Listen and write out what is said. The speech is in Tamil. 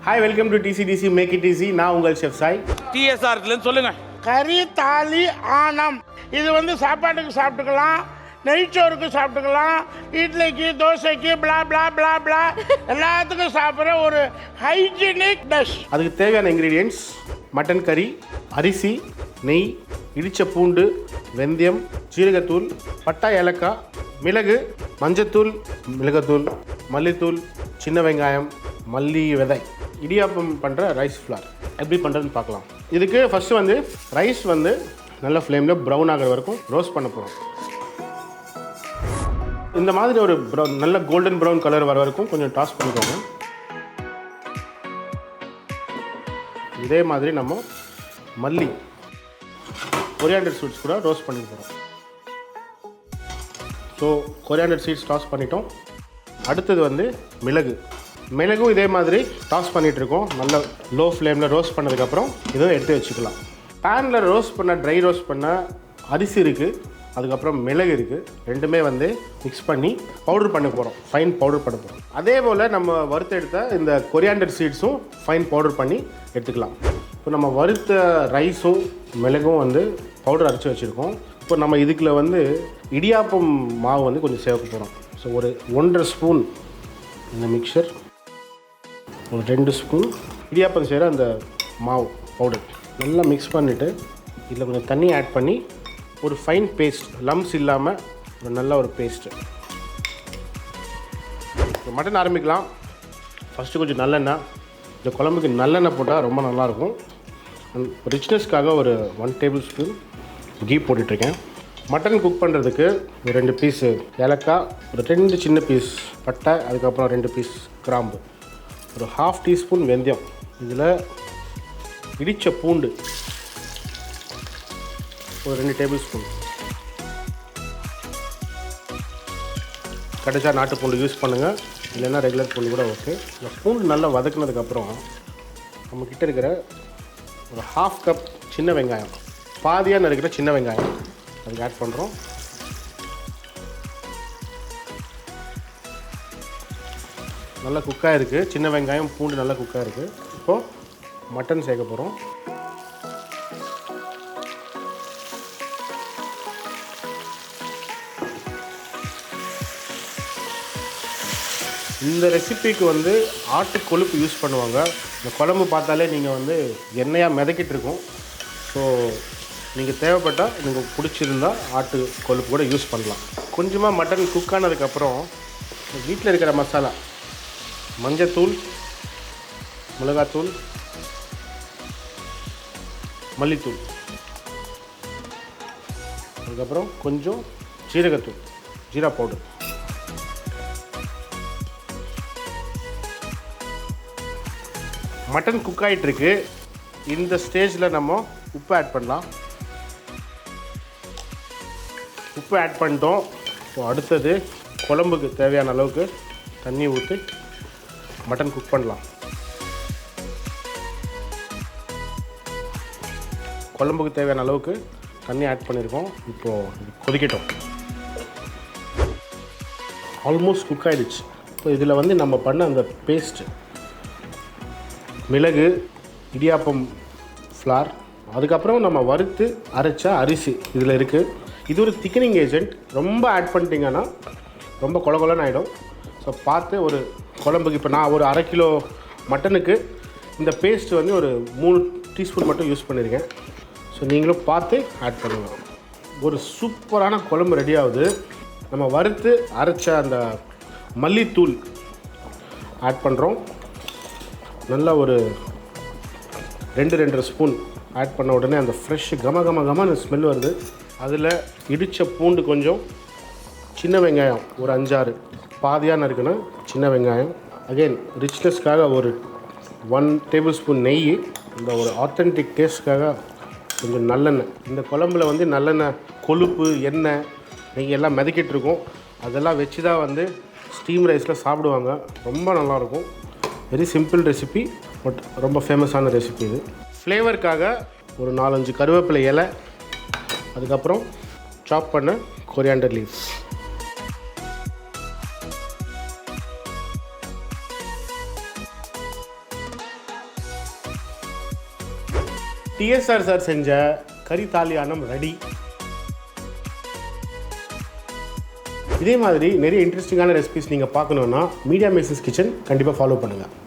Hi, welcome to TCDC Make It Easy. நான் உங்கள் Chef Sai. TSR லேன்னு சொல்லுங்க. கறி தாலி ஆனம் இது வந்து சாப்பாட்டுக்கு சாப்பிட்டுக்கலாம், நெய்ச்சோறுக்கு சாப்பிட்டுக்கலாம், இட்லிக்கு தோசைக்கு bla bla bla bla எல்லாத்துக்கும் சாப்பிட்ற ஒரு ஹைஜீனிக் டிஷ். அதுக்கு தேவையான இன்கிரீடியன்ட்ஸ் மட்டன் கறி, அரிசி, நெய், இடிச்ச பூண்டு, வெந்தயம், ஜீரகத்தூள், பட்டை ஏலக்காய், மிளகு, மஞ்சத்தூள், மிளகுத்தூள், மல்லித்தூள், சின்ன வெங்காயம், மல்லி விதை. இடியாப்பம் பண்ணுற ரைஸ் ஃப்ளார் எப்படி பண்ணுறதுன்னு பார்க்கலாம். இதுக்கு ஃபஸ்ட்டு வந்து ரைஸ் வந்து நல்ல ஃப்ளேமில் ப்ரௌன் ஆகிற வரைக்கும் ரோஸ்ட் பண்ண போகிறோம். இந்த மாதிரி ஒரு நல்ல கோல்டன் ப்ரௌன் கலர் வர வரைக்கும் கொஞ்சம் டாஸ் பண்ணிக்கோங்க. இதே மாதிரி நம்ம மல்லி கொரியாண்டர் சீட்ஸ் கூட ரோஸ்ட் பண்ணி போகிறோம். ஸோ கொரியாண்டர் சீட்ஸ் டாஸ் பண்ணிட்டோம். அடுத்தது வந்து மிளகும் இதே மாதிரி டாஸ் பண்ணிகிட்ருக்கோம். நல்ல லோ ஃப்ளேமில் ரோஸ்ட் பண்ணதுக்கப்புறம் இதுவும் எடுத்து வச்சுக்கலாம். பேனில் ட்ரை ரோஸ்ட் பண்ண அரிசி இருக்குது, அதுக்கப்புறம் மிளகு இருக்குது, ரெண்டுமே வந்து மிக்ஸ் பண்ணி பவுடர் பண்ண போகிறோம், ஃபைன் பவுடர் பண்ண போகிறோம். அதே போல் நம்ம வறுத்து எடுத்த இந்த கொரியாண்டர் சீட்ஸும் ஃபைன் பவுடர் பண்ணி எடுத்துக்கலாம். இப்போ நம்ம வறுத்த ரைஸும் மிளகும் வந்து பவுடர் அரைச்சி வச்சுருக்கோம். இப்போ நம்ம இதுக்குள்ள வந்து இடியாப்பம் மாவு வந்து கொஞ்சம் சேர்க்க போகிறோம். ஸோ ஒரு 1.5 ஸ்பூன் இந்த மிக்சர், ஒரு 2 ஸ்பூன் இடியாப்பம் செய்கிற அந்த மாவு பவுடர் நல்லா மிக்ஸ் பண்ணிவிட்டு இதில் கொஞ்சம் தண்ணி ஆட் பண்ணி ஒரு ஃபைன் பேஸ்ட், லம்ஸ் இல்லாமல் ஒரு நல்ல ஒரு பேஸ்ட்டு. மட்டன் ஆரம்பிக்கலாம். ஃபஸ்ட்டு கொஞ்சம் நல்லெண்ணெய், இந்த குழம்புக்கு நல்லெண்ணெய் போட்டால் ரொம்ப நல்லாயிருக்கும். ரிச்னஸ்க்காக ஒரு 1 டேபிள் ஸ்பூன் கீ போட்டுட்ருக்கேன். மட்டன் குக் பண்ணுறதுக்கு ஒரு 2 பீஸு ஏலக்காய், ஒரு 2 சின்ன பீஸ் பட்டை, அதுக்கப்புறம் 2 பீஸ் கிராம்பு, ஒரு 1/2 டீஸ்பூன் வெந்தயம், இதில் இடித்த பூண்டு ஒரு 2 டேபிள் ஸ்பூன், கடைசியாக நாட்டு பூண்டு யூஸ் பண்ணுங்கள், இல்லைன்னா ரெகுலர் பூண்டு கூட ஓகே. இந்த பூண்டு நல்லா வதக்குனதுக்கப்புறம் நம்மக்கிட்ட இருக்கிற ஒரு 1/2 கப் சின்ன வெங்காயம், பாதியாக நறுக்கிற சின்ன வெங்காயம் அதுக்கு ஆட் பண்ணுறோம். நல்லா குக்காக இருக்குது, சின்ன வெங்காயம் பூண்டு நல்லா குக்காக இருக்குது. இப்போது மட்டன் சேர்க்க போகிறோம். இந்த ரெசிபிக்கு வந்து ஆட்டு கொழுப்பு யூஸ் பண்ணுவாங்க. இந்த குழம்பு பார்த்தாலே நீங்கள் வந்து எண்ணெயாக மிதக்கிட்டு இருக்கும். ஸோ நீங்கள் தேவைப்பட்டால் நீங்கள் பிடிச்சிருந்தா ஆட்டு கொழுப்பு கூட யூஸ் பண்ணலாம். கொஞ்சமாக மட்டன் குக் ஆனதுக்கப்புறம் வீட்டில் இருக்கிற மசாலா, மஞ்சத்தூள், மிளகாத்தூள், மல்லித்தூள், அதுக்கப்புறம் கொஞ்சம் ஜீரகத்தூள், ஜீரா பவுடர், மட்டன் குக் ஆகிட்டுருக்கு. இந்த ஸ்டேஜில் நம்ம உப்பு ஆட் பண்ணலாம். உப்பு ஆட் பண்ணிட்டோம். ஸோ அடுத்தது குழம்புக்கு தேவையான அளவுக்கு தண்ணி ஊற்றி மட்டன் குக் பண்ணலாம். குழம்புக்கு தேவையான அளவுக்கு தண்ணி ஆட் பண்ணியிருக்கோம். இப்போது கொதிக்கட்டும். ஆல்மோஸ்ட் குக் ஆகிடுச்சு. இப்போ இதில் வந்து நம்ம பண்ண அந்த பேஸ்ட்டு, மிளகு, இடியாப்பம் ஃப்ளார், அதுக்கப்புறம் நம்ம வறுத்து அரைச்ச அரிசி இதில் இருக்குது. இது ஒரு திக்கனிங் ஏஜென்ட். ரொம்ப ஆட் பண்ணிட்டீங்கன்னா ரொம்ப கொலன்னு ஆகிடும். ஸோ பார்த்து ஒரு குழம்புக்கு இப்போ நான் ஒரு 1/2 கிலோ மட்டனுக்கு இந்த பேஸ்ட்டு வந்து ஒரு 3 டீஸ்பூன் மட்டும் யூஸ் பண்ணியிருக்கேன். ஸோ நீங்களும் பார்த்து ஆட் பண்ணுங்கள். ஒரு சூப்பரான குழம்பு ரெடி ஆகுது. நம்ம வறுத்து அரைச்ச அந்த மல்லித்தூள் ஆட் பண்ணுறோம். நல்லா ஒரு 2-2.5 ஸ்பூன் ஆட் பண்ண உடனே அந்த ஃப்ரெஷ் கம ஸ்மெல் வருது. அதில் இடித்த பூண்டு கொஞ்சம், சின்ன வெங்காயம் ஒரு 5-6 பாதியாக நறுக்குன சின்ன வெங்காயம், அகெயின் ரிச்னஸ்க்காக ஒரு 1 டேபிள் ஸ்பூன் நெய், இந்த ஒரு ஆத்தென்டிக் டேஸ்ட்காக கொஞ்சம் நல்லெண்ணெய். இந்த குழம்புல வந்து நல்லெண்ணெய், கொழுப்பு, எண்ணெய், நெய் எல்லாம் மிதக்கிட்டு இருக்கும். அதெல்லாம் வச்சு தான் வந்து ஸ்டீம் ரைஸில் சாப்பிடுவாங்க. ரொம்ப நல்லாயிருக்கும். வெரி சிம்பிள் ரெசிபி, பட் ரொம்ப ஃபேமஸான ரெசிபி இது. ஃப்ளேவருக்காக ஒரு 4-5 கருவேப்பிலை இலை, அதுக்கப்புறம் சாப் பண்ண கொரியாண்டர் லீவ்ஸ். TSR சார் செஞ்ச கறி தாலியானம் ரெடி. இதே மாதிரி நிறைய இன்ட்ரெஸ்டிங்கான ரெசிபிஸ் நீங்கள் பார்க்கணுன்னா மீடியா மேக்ஸஸ் கிச்சன் கண்டிப்பாக ஃபாலோ பண்ணுங்கள்.